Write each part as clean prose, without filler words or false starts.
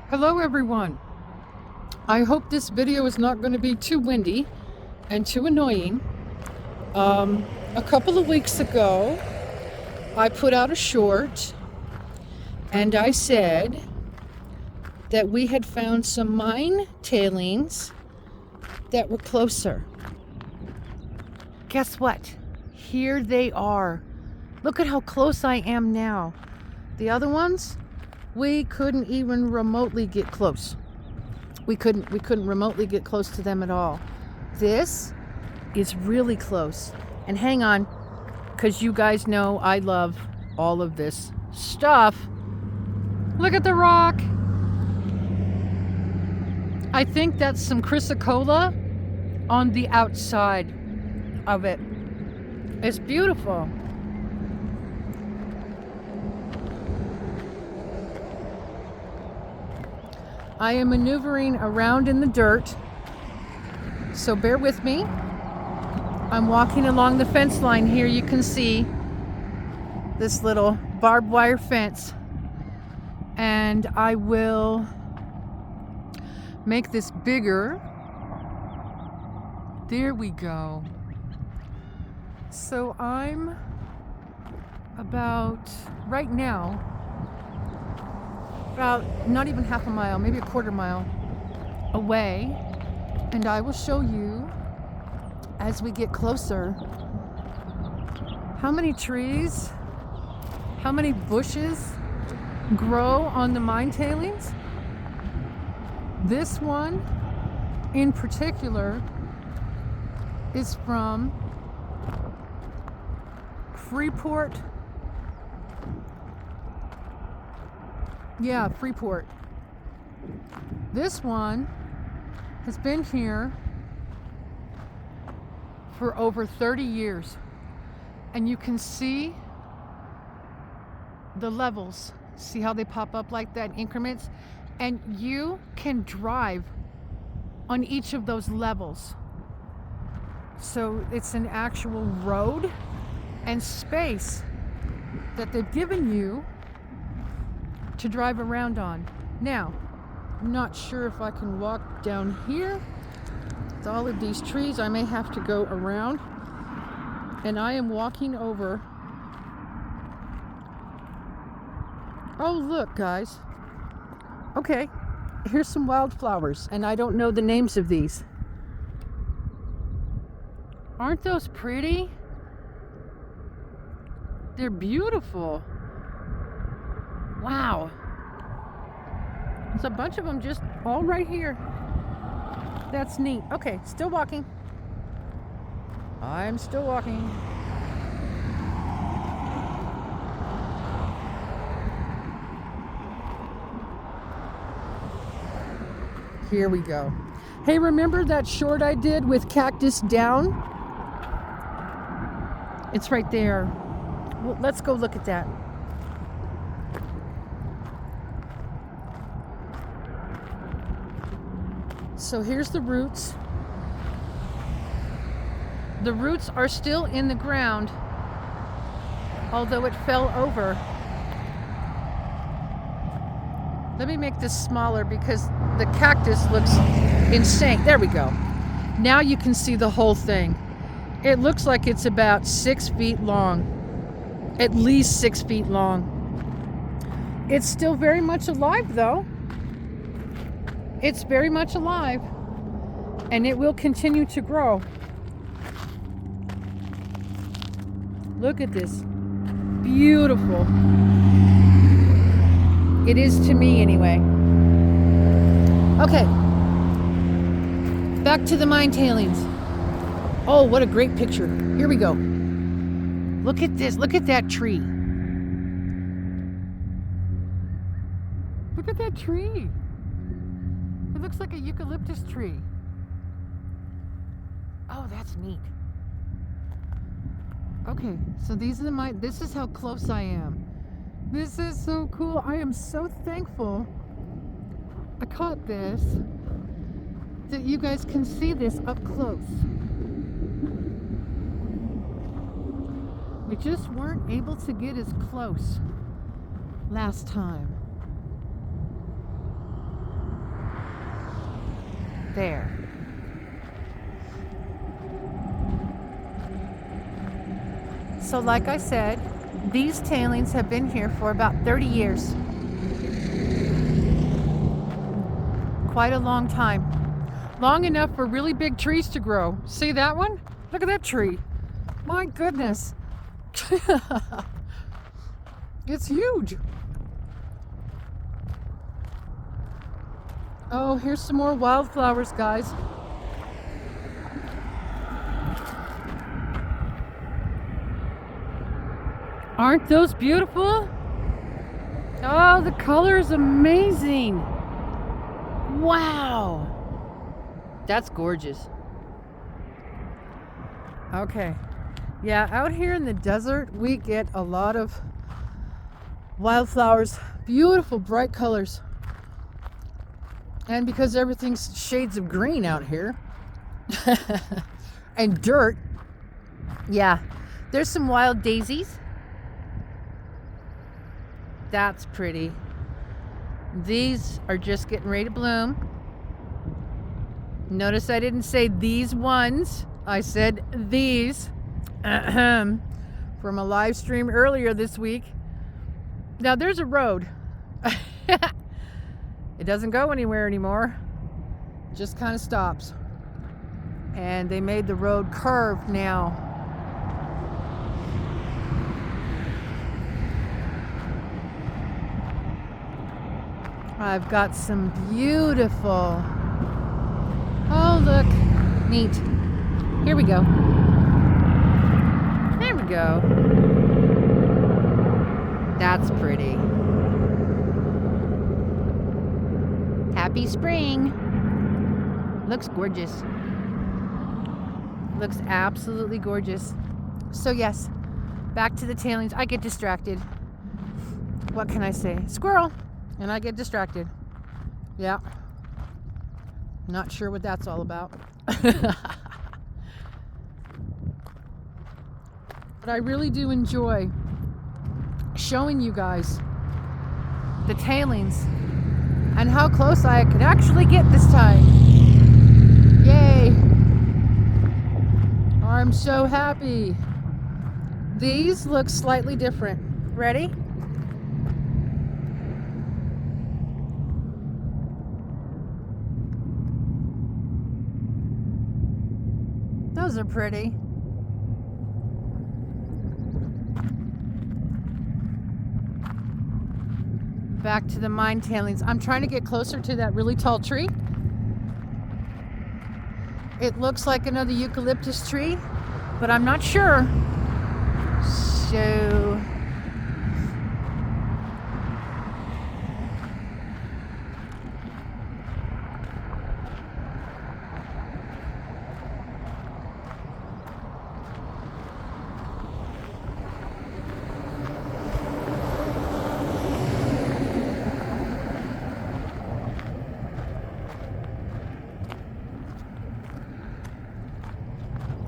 Hello everyone. I hope this video is not going to be too windy and too annoying. A couple of weeks ago, I put out a short and I said that we had found some mine tailings that were closer. Guess what? Here they are. Look at how close I am now. The other ones, we couldn't even remotely get close. We couldn't remotely get close to them at all. This is really close. And hang on, because you guys know I love all of this stuff. Look at the rock. I think that's some chrysocolla on the outside of it. It's beautiful. I am maneuvering around in the dirt, so bear with me. I'm walking along the fence line here. You can see this little barbed wire fence, and I will make this bigger. There we go. So I'm about, right now, about not even half a mile, maybe a quarter mile away, and I will show you as we get closer how many trees, how many bushes grow on the mine tailings. This one in particular is from Freeport. Yeah, Freeport. This one has been here for over 30 years. And you can see the levels. See how they pop up like that in increments? And you can drive on each of those levels. So it's an actual road and space that they've given you to drive around on. Now, I'm not sure if I can walk down here with all of these trees. I may have to go around. And I am walking over. Oh, look, guys. Okay, here's some wildflowers, and I don't know the names of these. Aren't those pretty? They're beautiful. Wow. There's a bunch of them just all right here. That's neat. Okay, still walking. I'm still walking. Here we go. Hey, remember that short I did with cactus down? It's right there. Well, let's go look at that. So here's the roots. The roots are still in the ground, although it fell over. Let me make this smaller because the cactus looks insane. There we go. Now you can see the whole thing. It looks like it's about 6 feet long, at least 6 feet long. It's still very much alive though. It's very much alive, and it will continue to grow. Look at this. Beautiful. It is to me anyway. Okay. Back to the mine tailings. Oh, what a great picture. Here we go. Look at this. Look at that tree. Look at that tree. It looks like a eucalyptus tree. Oh, that's neat. Okay, so these are the this is how close I am. This is so cool. I am so thankful I caught this, that you guys can see this up close. We just weren't able to get as close last time. There. So like I said, these tailings have been here for about 30 years. Quite a long time. Long enough for really big trees to grow. See that one? Look at that tree. My goodness. It's huge. Oh, here's some more wildflowers, guys. Aren't those beautiful? Oh, the color is amazing. Wow. That's gorgeous. Okay. Yeah, out here in the desert, we get a lot of wildflowers. Beautiful, bright colors. And because everything's shades of green out here and dirt, yeah, there's some wild daisies. That's pretty. These are just getting ready to bloom. Notice I didn't say these ones. I said these. From a live stream earlier this week. Now there's a road. It doesn't go anywhere anymore. It just kind of stops. And they made the road curved now. I've got some beautiful, oh look, neat. Here we go. There we go. That's pretty. Happy spring. Looks gorgeous. Looks absolutely gorgeous. So yes, back to the tailings. I get distracted. What can I say? Squirrel. And I get distracted. Yeah. Not sure what that's all about. But I really do enjoy showing you guys the tailings and how close I could actually get this time. Yay. I'm so happy. These look slightly different. Ready? Those are pretty. Back to the mine tailings. I'm trying to get closer to that really tall tree. It looks like another eucalyptus tree, but I'm not sure. So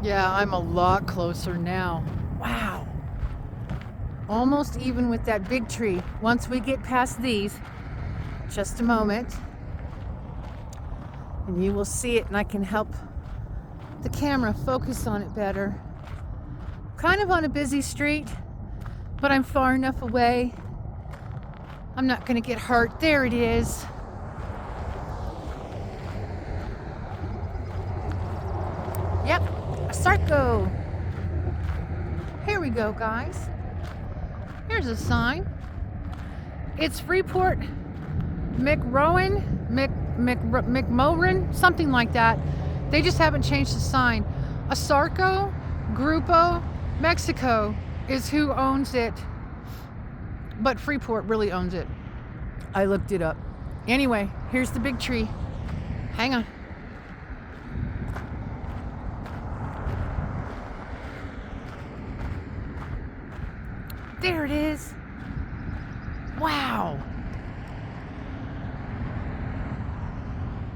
yeah, I'm a lot closer now. Wow. Almost even with that big tree. Once we get past these, just a moment, and you will see it, and I can help the camera focus on it better. Kind of on a busy street, but I'm far enough away. I'm not going to get hurt. There it is. Yep. Sarco. Here we go, guys. Here's a sign. It's Freeport McMoran, something like that. They just haven't changed the sign. Asarco Grupo Mexico is who owns it, but Freeport really owns it. I looked it up. Anyway, here's the big tree. Hang on. There it is. Wow.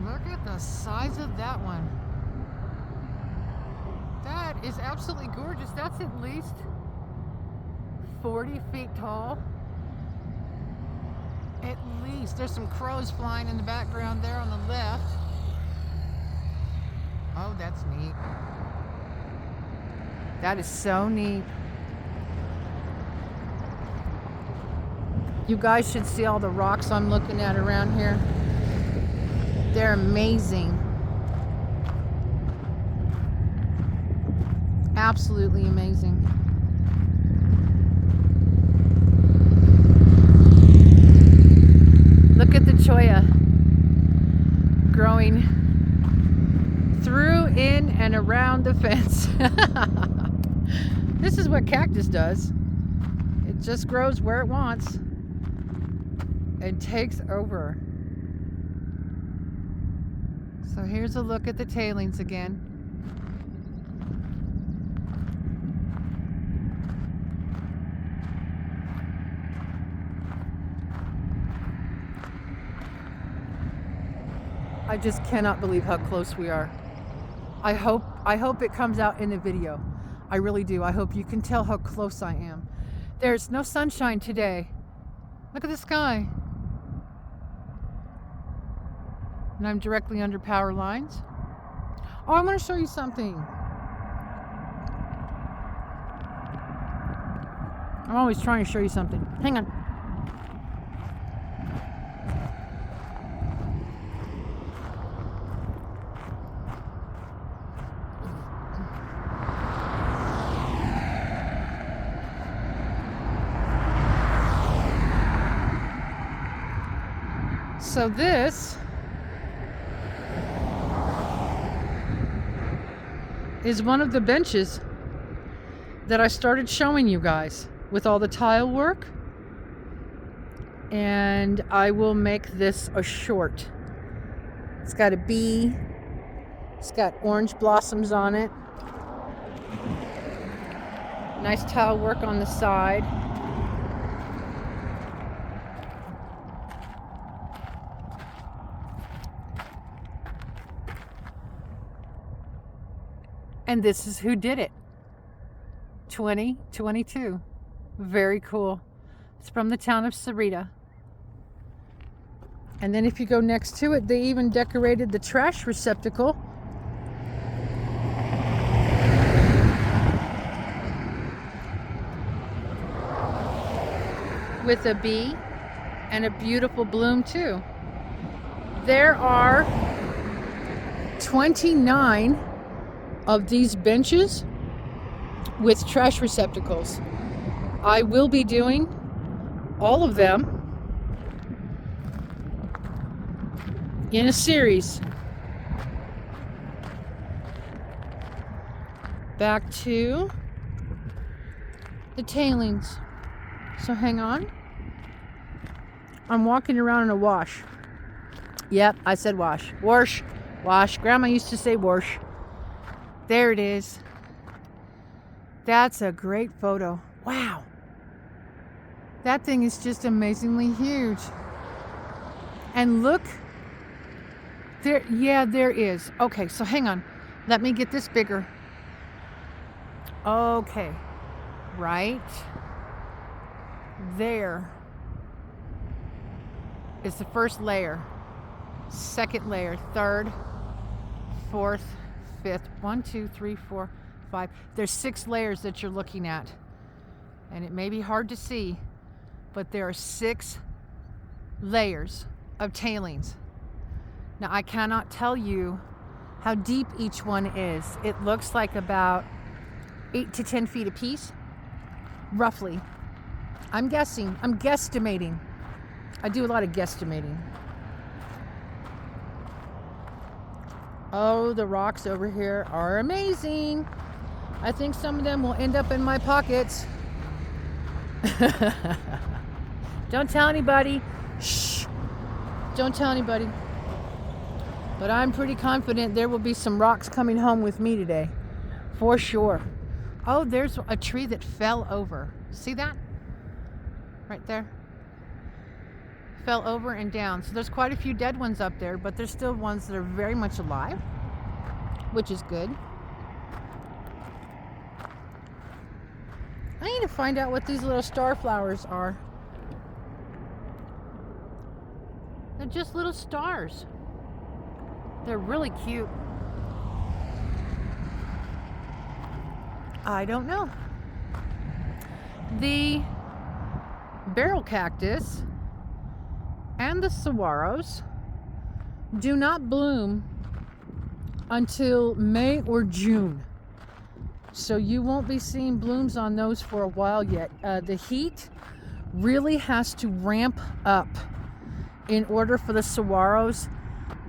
Look at the size of that one. That is absolutely gorgeous. That's at least 40 feet tall. At least. There's some crows flying in the background there on the left. Oh, that's neat. That is so neat. You guys should see all the rocks I'm looking at around here. They're amazing. Absolutely amazing. Look at the cholla growing through, in, and around the fence. This is what cactus does. It just grows where it wants and takes over. So here's a look at the tailings again. I just cannot believe how close we are. I hope it comes out in the video. I really do. I hope you can tell how close I am. There's no sunshine today. Look at the sky. And I'm directly under power lines. Oh, I want to show you something. I'm always trying to show you something. Hang on. So this is one of the benches that I started showing you guys with all the tile work, and I will make this a short. It's got a bee, it's got orange blossoms on it, nice tile work on the side. And this is who did it. 2022. Very cool. It's from the town of Sarita. And then if you go next to it, they even decorated the trash receptacle with a bee and a beautiful bloom too. There are 29 of these benches with trash receptacles. I will be doing all of them in a series. Back to the tailings. So hang on. I'm walking around in a wash. Yep, I said wash. Wash. Wash. Grandma used to say wash. There it is. That's a great photo. Wow. That thing is just amazingly huge. And look. There, yeah, there is. Okay, so hang on. Let me get this bigger. Okay. Right there is the first layer. Second layer. Third. Fourth. Fifth. 1, 2, 3, 4, 5. There's 6 layers that you're looking at. And it may be hard to see, but there are 6 layers of tailings. Now, I cannot tell you how deep each one is. It looks like about 8 to 10 feet apiece, roughly. I'm guessing. I'm guesstimating. I do a lot of guesstimating. Oh, the rocks over here are amazing. I think some of them will end up in my pockets. Don't tell anybody. Shh. Don't tell anybody. But I'm pretty confident there will be some rocks coming home with me today. For sure. Oh, there's a tree that fell over. See that? Right there. Fell over and down. So there's quite a few dead ones up there, but there's still ones that are very much alive, which is good. I need to find out what these little star flowers are. They're just little stars. They're really cute. I don't know. The barrel cactus and the saguaros do not bloom until May or June. So you won't be seeing blooms on those for a while yet. The heat really has to ramp up in order for the saguaros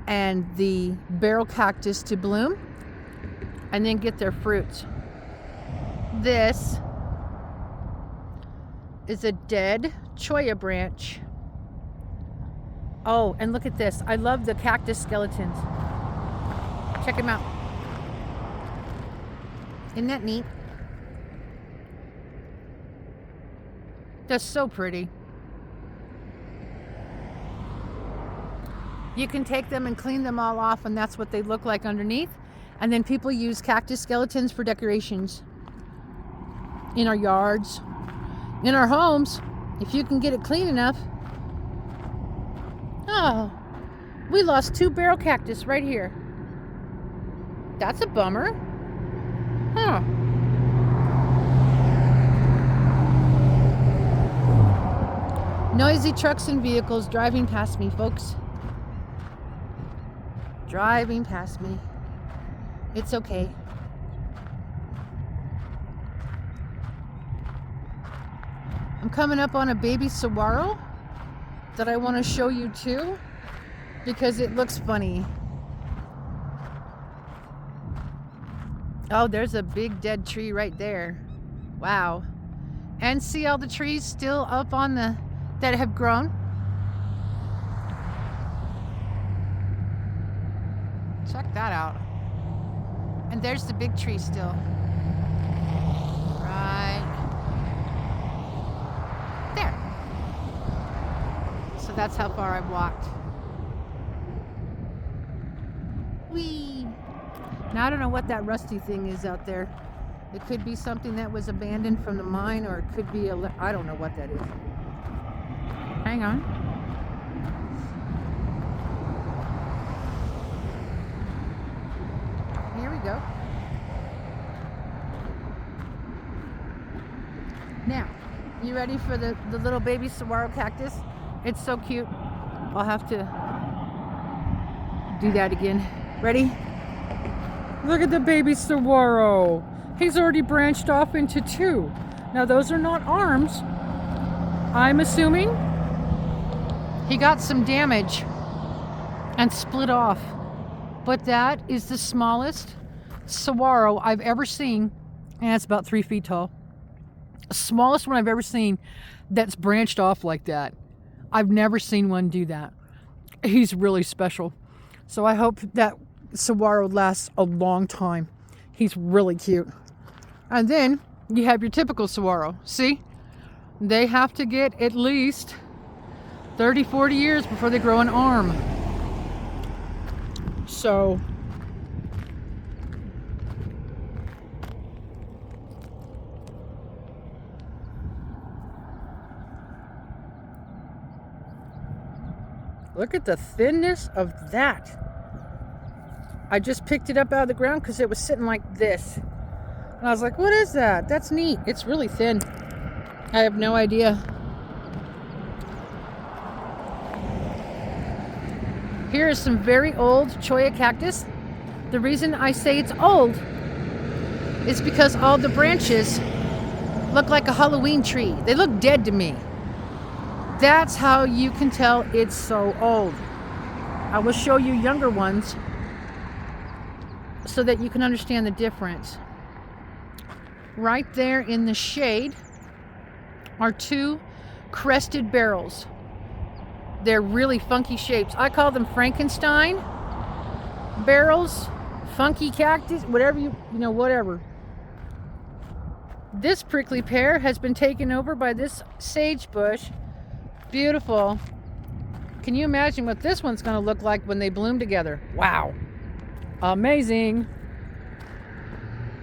and the barrel cactus to bloom and then get their fruits. This is a dead cholla branch. Oh, and look at this. I love the cactus skeletons. Check them out. Isn't that neat? That's so pretty. You can take them and clean them all off, and that's what they look like underneath. And then people use cactus skeletons for decorations in our yards, in our homes, if you can get it clean enough. Oh, we lost 2 barrel cactus right here. That's a bummer. Huh. Noisy trucks and vehicles driving past me, folks. Driving past me. It's okay. I'm coming up on a baby saguaro that I want to show you too, because it looks funny. Oh, there's a big dead tree right there. Wow. And see all the trees still up on the that have grown? Check that out. And there's the big tree still. Right there. So that's how far I've walked. Whee! Now I don't know what that rusty thing is out there. It could be something that was abandoned from the mine, or it could be I don't know what that is. Hang on. Here we go. Now, you ready for the little baby saguaro cactus? It's so cute. I'll have to do that again. Ready? Look at the baby saguaro. He's already branched off into 2. Now those are not arms. I'm assuming he got some damage and split off. But that is the smallest saguaro I've ever seen, and it's about 3 feet tall. Smallest one I've ever seen that's branched off like that. I've never seen one do that. He's really special. So I hope that saguaro lasts a long time. He's really cute. And then you have your typical saguaro. See? They have to get at least 30, 40 years before they grow an arm. So look at the thinness of that. I just picked it up out of the ground because it was sitting like this. And I was like, what is that? That's neat. It's really thin. I have no idea. Here is some very old cholla cactus. The reason I say it's old is because all the branches look like a Halloween tree. They look dead to me. That's how you can tell it's so old. I will show you younger ones so that you can understand the difference. Right there in the shade are 2 crested barrels. They're really funky shapes. I call them Frankenstein barrels, funky cactus, whatever whatever. This prickly pear has been taken over by this sage bush. Beautiful. Can you imagine what this one's going to look like when they bloom together? Wow. Amazing.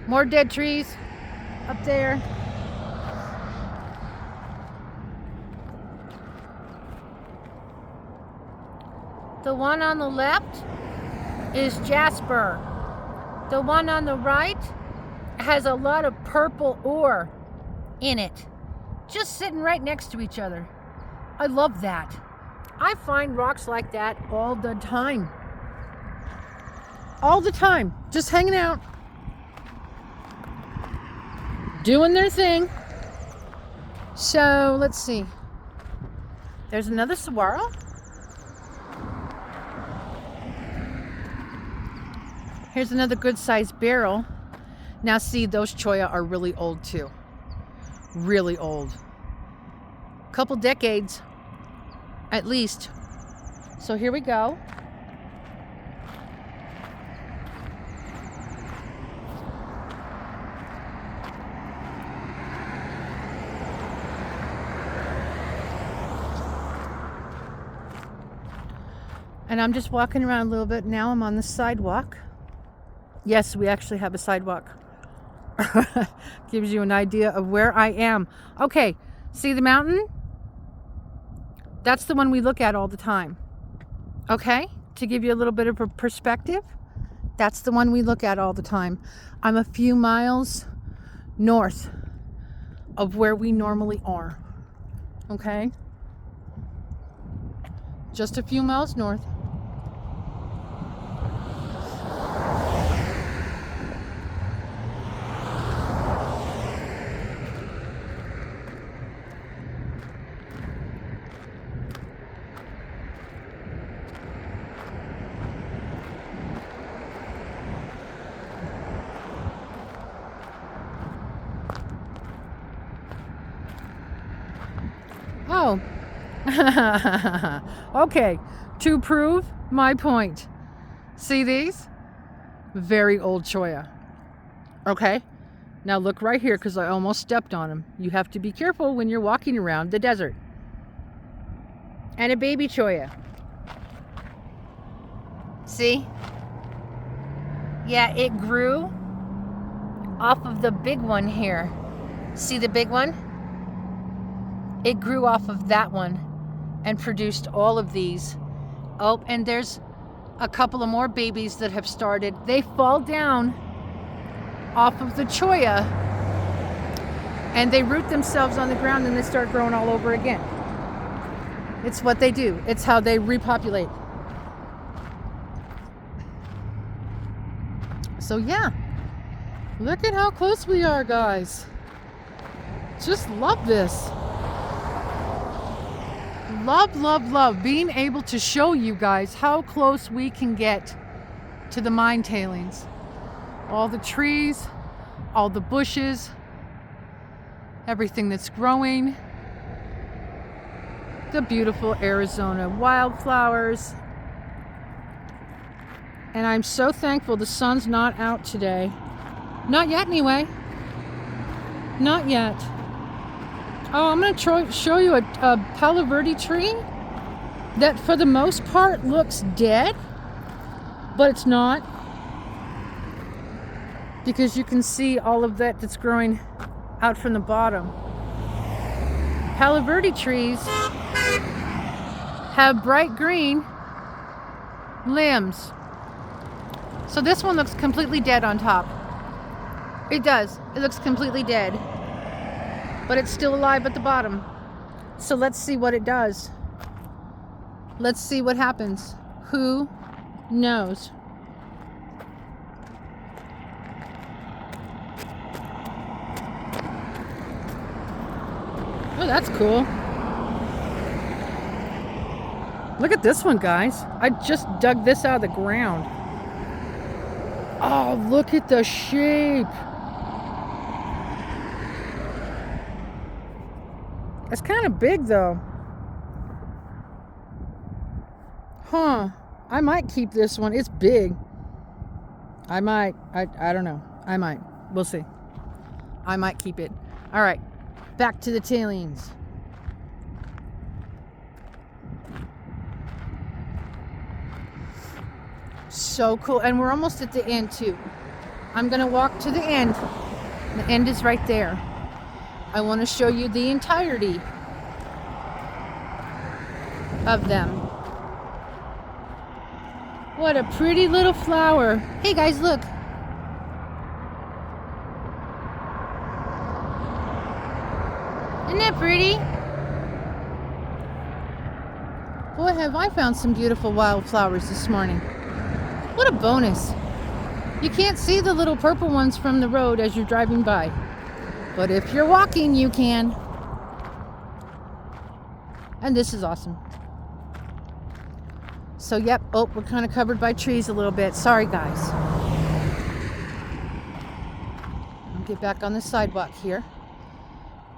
More dead trees up there. The one on the left is jasper. The one on the right has a lot of purple ore in it, just sitting right next to each other. I love that. I find rocks like that all the time. All the time. Just hanging out. Doing their thing. So, let's see. There's another saguaro. Here's another good sized barrel. Now see, those choya are really old too. Really old. Couple decades, at least. So here we go. And I'm just walking around a little bit. Now I'm on the sidewalk. Yes, we actually have a sidewalk. Gives you an idea of where I am. Okay, see the mountain? That's the one we look at all the time. Okay, to give you a little bit of a perspective, that's the one we look at all the time. I'm a few miles north of where we normally are. Okay? Just a few miles north. Oh, okay, to prove my point. See these? Very old choya. Okay, now look right here because I almost stepped on them. You have to be careful when you're walking around the desert. And a baby choya. See? Yeah, it grew off of the big one here. See the big one? It grew off of that one and produced all of these. Oh, and there's a couple of more babies that have started. They fall down off of the choya and they root themselves on the ground and they start growing all over again. It's what they do. It's how they repopulate. So yeah, look at how close we are, guys. Just love this. Love, love, love being able to show you guys how close we can get to the mine tailings. All the trees, all the bushes, everything that's growing, the beautiful Arizona wildflowers. And I'm so thankful the sun's not out today. Not yet anyway. Not yet. Oh, I'm going to show you a Palo Verde tree that for the most part looks dead, but it's not, because you can see all of that that's growing out from the bottom. Palo Verde trees have bright green limbs. So this one looks completely dead on top. It does. It looks completely dead. But it's still alive at the bottom. So let's see what it does. Let's see what happens. Who knows? Oh, that's cool. Look at this one, guys. I just dug this out of the ground. Oh, look at the shape. It's kind of big though. Huh. I might keep this one. It's big. I might. I don't know. I might. We'll see. I might keep it. All right. Back to the tailings. So cool. And we're almost at the end too. I'm going to walk to the end. The end is right there. I want to show you the entirety of them. What a pretty little flower. Hey guys, look. pretty? Boy, have I found some beautiful wildflowers this morning. What a bonus. You can't see the little purple ones from the road as you're driving by. But if you're walking, you can. And this is awesome. So, yep. Oh, we're kind of covered by trees a little bit. Sorry, guys. I'll get back on the sidewalk here.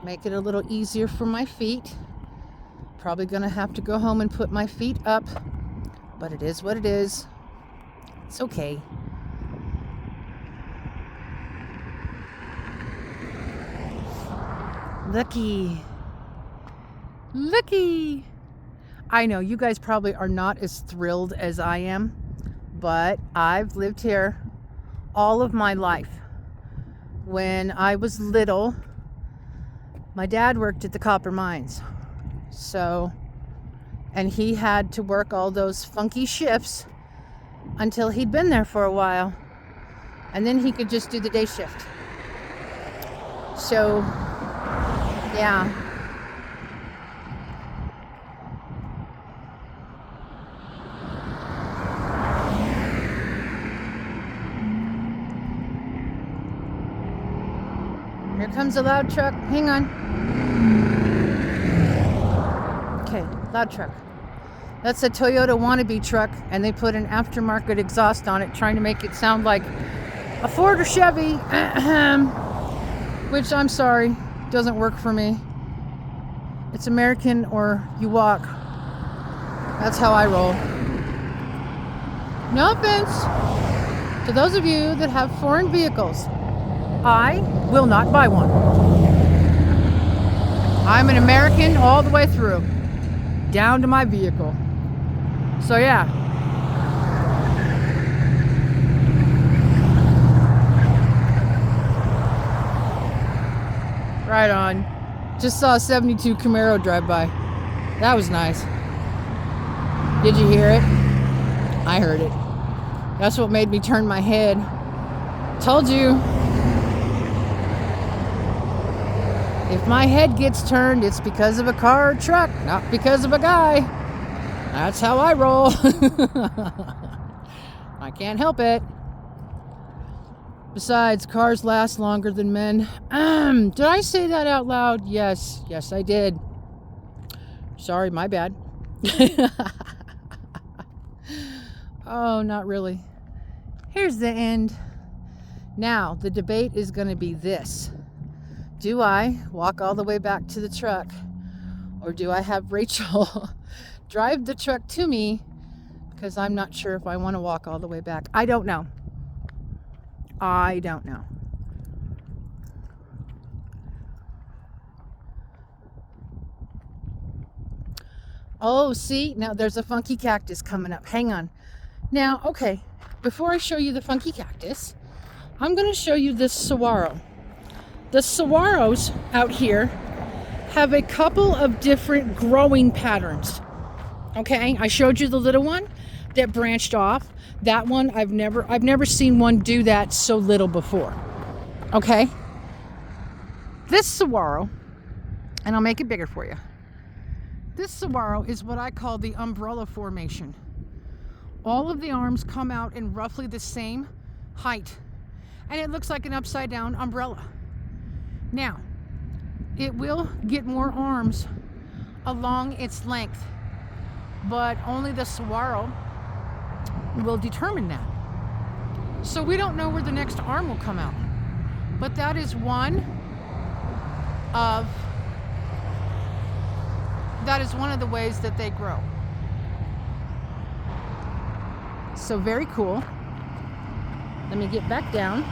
Make it a little easier for my feet. Probably gonna have to go home and put my feet up. But it is what it is. It's okay. Looky. I know you guys probably are not as thrilled as I am, but I've lived here all of my life. When I was little, my dad worked at the copper mines. And he had to work all those funky shifts until he'd been there for a while. And then he could just do the day shift. So, yeah. Here comes a loud truck. Hang on. Okay, loud truck. That's a Toyota wannabe truck, and they put an aftermarket exhaust on it, trying to make it sound like a Ford or Chevy, which I'm sorry, doesn't work for me. It's American or you walk. That's how I roll. No offense to those of you that have foreign vehicles. I will not buy one. I'm an American all the way through, down to my vehicle. So yeah. Right on. Just saw a 72 Camaro drive by. That was nice. Did you hear it? I heard it. That's what made me turn my head. Told you. If my head gets turned, it's because of a car or truck, not because of a guy. That's how I roll. I can't help it. Besides, cars last longer than men. Did I say that out loud? Yes, I did. Sorry, my bad. Oh, not really. Here's the end. Now, the debate is going to be this. Do I walk all the way back to the truck, or do I have Rachel drive the truck to me, because I'm not sure if I want to walk all the way back. I don't know. Oh, see, now there's a funky cactus coming up. Hang on. Now, okay, before I show you the funky cactus, I'm going to show you this saguaro. The saguaros out here have a couple of different growing patterns. Okay, I showed you the little one that branched off. That one, I've never seen one do that so little before. Okay, this saguaro, and I'll make it bigger for you. This saguaro is what I call the umbrella formation. All of the arms come out in roughly the same height, and it looks like an upside down umbrella. Now, it will get more arms along its length, but only the saguaro will determine that. So we don't know where the next arm will come out, but that is one of the ways that they grow. So very cool. Let me get back down.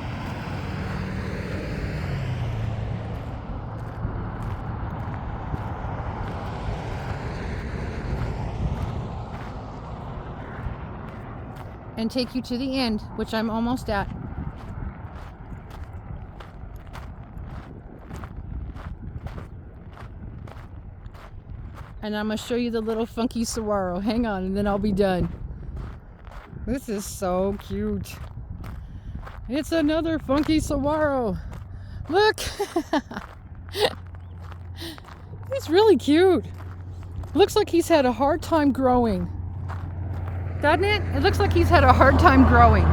And take you to the end, which I'm almost at. And I'm going to show you the little funky saguaro. Hang on, and then I'll be done. This is so cute. It's another funky saguaro. Look! He's really cute. Looks like he's had a hard time growing. Doesn't it? It looks like he's had a hard time growing.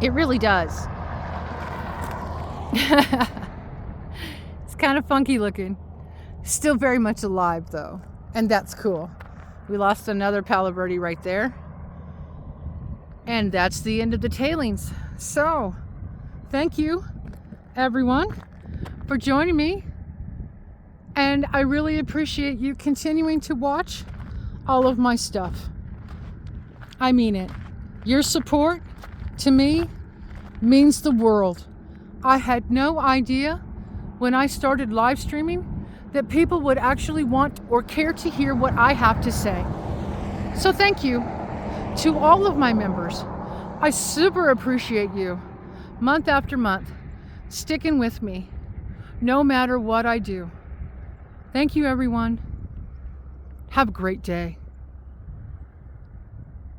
It really does. It's kind of funky looking. Still very much alive though. And that's cool. We lost another palo verde right there. And that's the end of the tailings. So, thank you everyone for joining me. And I really appreciate you continuing to watch all of my stuff. I mean it. Your support to me means the world. I had no idea when I started live streaming that people would actually want or care to hear what I have to say. So thank you to all of my members. I super appreciate you, month after month, sticking with me, no matter what I do. Thank you, everyone. Have a great day.